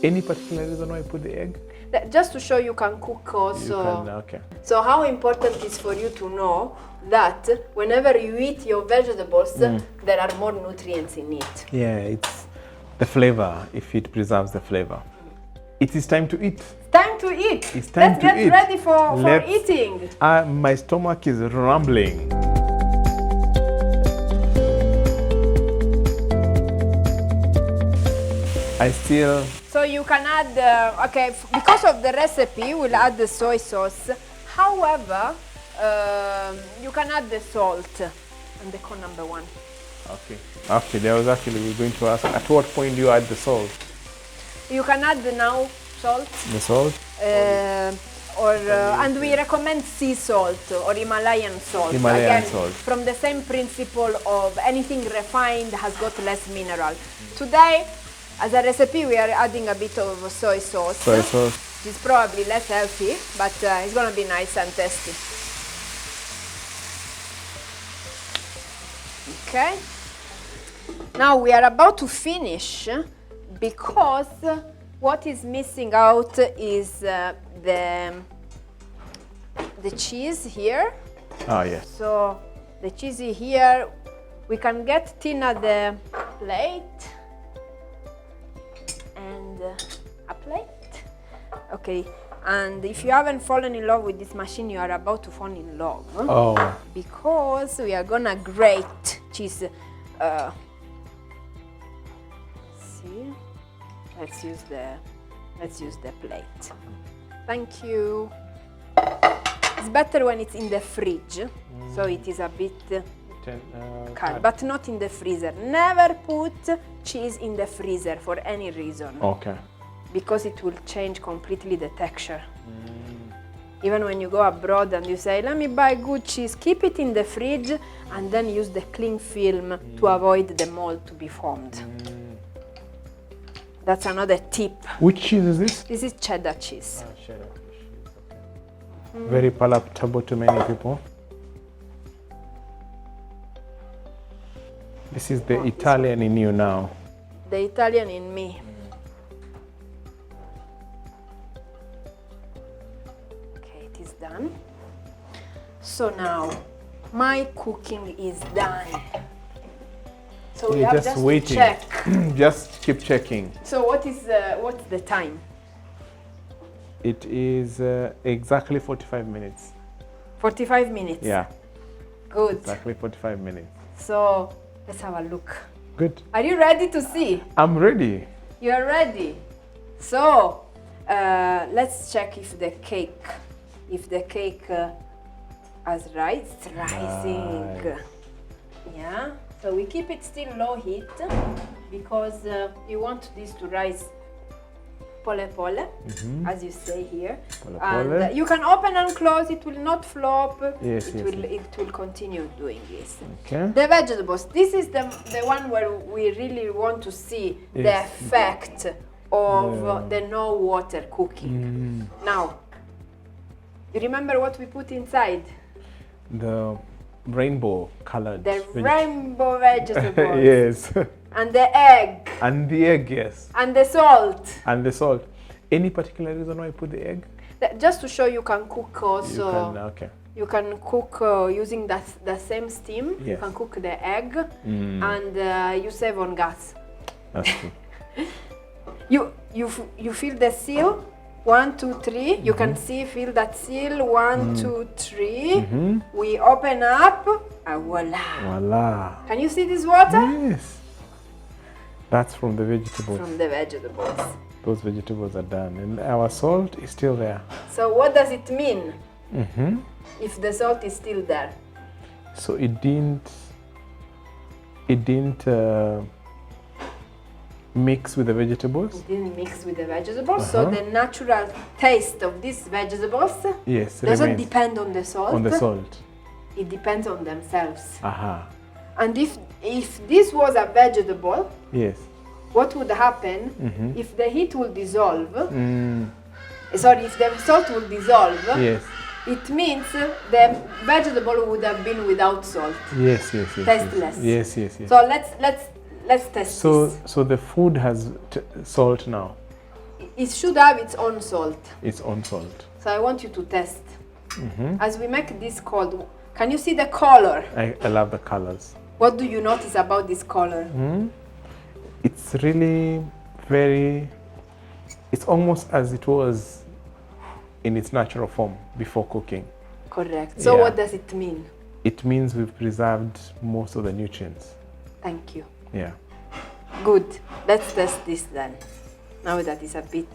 Any particular reason why I put the egg? Just to show you can cook also. You can, okay. So how important is for you to know that whenever you eat your vegetables, there are more nutrients in it. Yeah, it's the flavor, if it preserves the flavor. It is time to eat. Time to eat. It's time Let's to get eat. ready for eating. My stomach is rumbling. I still... So you can add, okay, because of the recipe, we'll add the soy sauce. However, you can add the salt and the corn number 1. Okay. Okay, there was actually, we're going to ask, at what point do you add the salt? You can add now salt. The salt? And we recommend sea salt or Himalayan salt. Himalayan Again, salt. from the same principle of anything refined has got less mineral. Today, as a recipe, we are adding a bit of soy sauce. Soy sauce. It's probably less healthy, but it's going to be nice and tasty. Okay. Now we are about to finish because what is missing out is the cheese here. Ah, yes. So the cheese here, we can get Tina the plate and a plate. Okay, and if you haven't fallen in love with this machine, you are about to fall in love. Oh. Because we are gonna grate cheese. See, let's use the plate. Thank you. It's better when it's in the fridge, so it is a bit cold, but not in the freezer. Never put cheese in the freezer for any reason. Okay. Because it will change completely the texture. Even when you go abroad and you say, let me buy good cheese, keep it in the fridge and then use the cling film to avoid the mold to be formed. That's another tip. Which cheese is this? This is cheddar cheese. Cheddar cheese, okay. Very palatable to many people. This is the Italian in you now. The Italian in me. Okay, it is done. So now, my cooking is done. So we have just waiting. To check. Just keep checking. So what's the time? It is exactly 45 minutes. 45 minutes? Yeah. Good. Exactly 45 minutes. So let's have a look. Good. Are you ready to see? I'm ready. You are ready. So let's check if the cake has rising. Yeah. So we keep it still low heat because you want this to rise pole pole, as you say here. Pole and pole. You can open and close, it will not flop. Yes, It will continue doing this. Okay. The vegetables, this is the one where we really want to see the effect of the no water cooking. Now, you remember what we put inside? The rainbow colored. The rainbow vegetables. Yes. And the egg. And the egg, yes. And the salt. And the salt. Any particular reason why I put the egg? Just to show you can cook also. You can, okay. You can cook using the same steam. Yes. You can cook the egg and you save on gas. That's true. You feel the seal? 1, 2, 3. You can feel that seal. 1, 2, 3. We open up. Voila. Voila. Can you see this water? Yes. That's from the vegetables. From the vegetables. Those vegetables are done. And our salt is still there. So what does it mean if the salt is still there? So it didn't mix with the vegetables? It didn't mix with the vegetables, so the natural taste of these vegetables doesn't depend on the salt. On the salt. It depends on themselves. And if this was a vegetable, yes, what would happen if the heat will dissolve? Sorry, if the salt will dissolve, yes, it means the vegetable would have been without salt. Yes. Tasteless. Yes. So let's test this. So the food has salt now. it should have its own salt. Its own salt. So I want you to test. As we make this cold, can you see the color? I love the colors. What do you notice about this color? It's really very, it's almost as it was in its natural form before cooking. Correct. So Yeah. what does it mean? It means we've preserved most of the nutrients. Thank you. Yeah. Good. Let's test this then. Now that is a bit.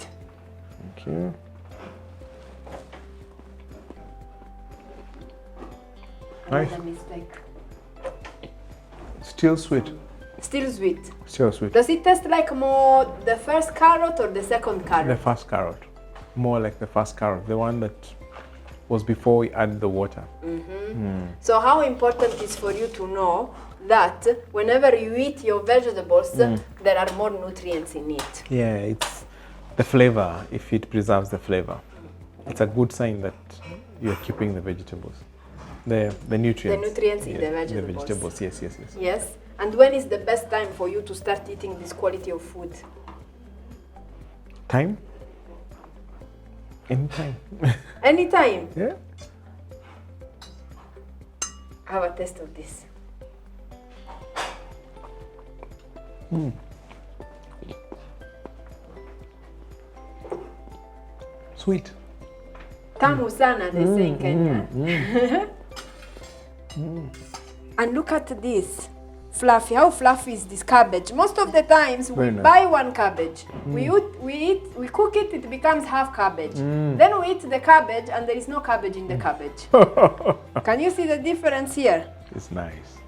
Thank you. Nice. Another mistake. Still sweet. Still sweet. Still sweet. Does it taste like more the first carrot or the second The carrot? first carrot. More like the first carrot, the one that was before we add the water. So how important is for you to know that whenever you eat your vegetables, there are more nutrients in it. Yeah, it's the flavor, if it preserves the flavor. It's a good sign that you're keeping the vegetables. The nutrients. The nutrients in Yeah, the vegetables. The vegetables, yes. Yes. And when is the best time for you to start eating this quality of food? Time? Anytime. Anytime. Yeah. Have a taste of this. Sweet. Tamu sana, they say in Kenya. And look at this. Fluffy. How fluffy is this cabbage? Most of the times we Very nice. buy one cabbage. We cook it, it becomes half cabbage. Then we eat the cabbage and there is no cabbage in the cabbage. Can you see the difference here? It's nice.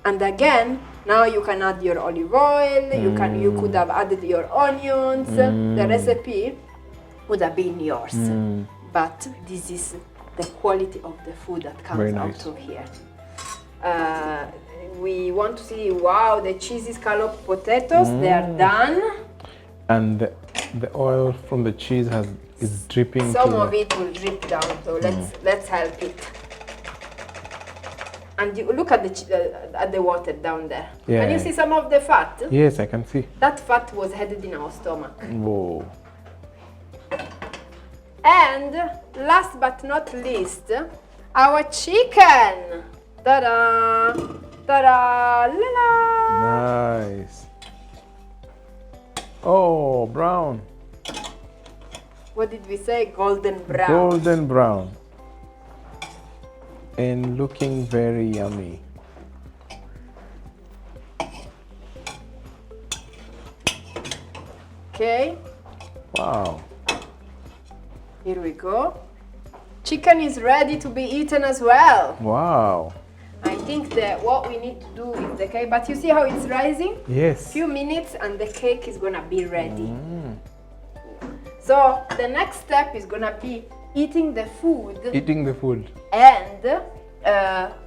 And again, now you can add your olive oil, you could have added your onions. The recipe would have been yours. But this is the quality of the food that comes Very nice. out of here. We want to see, wow, the cheesy scallop potatoes, they are done. And the oil from the cheese is dripping. Some to of the- it will drip down, so let's help it. And you look at the water down there. Yeah. Can you see some of the fat? Yes, I can see. That fat was headed in our stomach. Whoa. And last but not least, our chicken. Ta-da! Ta-da! La-la! Nice. Oh, brown. What did we say? Golden brown. Golden brown. And looking very yummy. Okay, Wow. here we go. Chicken is ready to be eaten as well. Wow. I think that what we need to do is the cake, but you see how it's rising? Yes. Few minutes and the cake is gonna be ready. So the next step is gonna be eating the food, Eating the food. and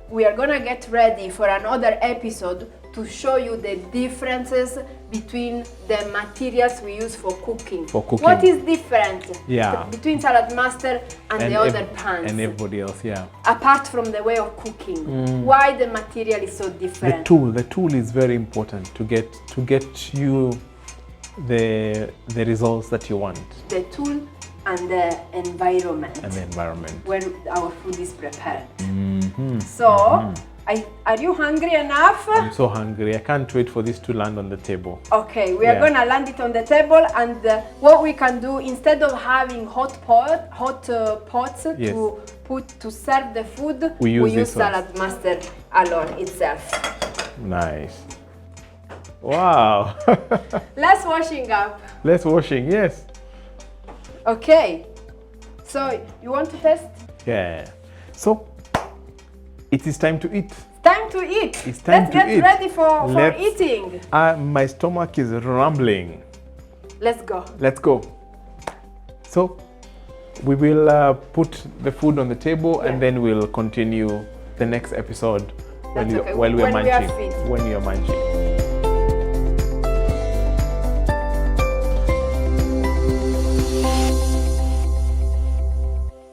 we are gonna get ready for another episode to show you the differences between the materials we use for cooking. For cooking. What is different Yeah. between Salad Master and the other pans? And everybody else, yeah. Apart from the way of cooking, why the material is so different? The tool is very important to get you the results that you want, The tool and the environment and the environment. where our food is prepared. So, are you hungry enough? I'm so hungry. I can't wait for this to land on the table. Okay, we are Yeah. gonna land it on the table, and what we can do, instead of having hot pots Yes. to serve the food, We use this one. Salad Master alone itself. Nice. Wow. Less washing up. Less washing, yes. Okay. So you want to test? Yeah. So it is time to eat. Time to eat. It's time Let's to get eat. ready for Let's- eating. My stomach is rumbling. Let's go. Let's go. So we will put the food on the table, Yeah. and then we'll continue the next episode That's okay. while we are When we are munching. fit. When we are munching.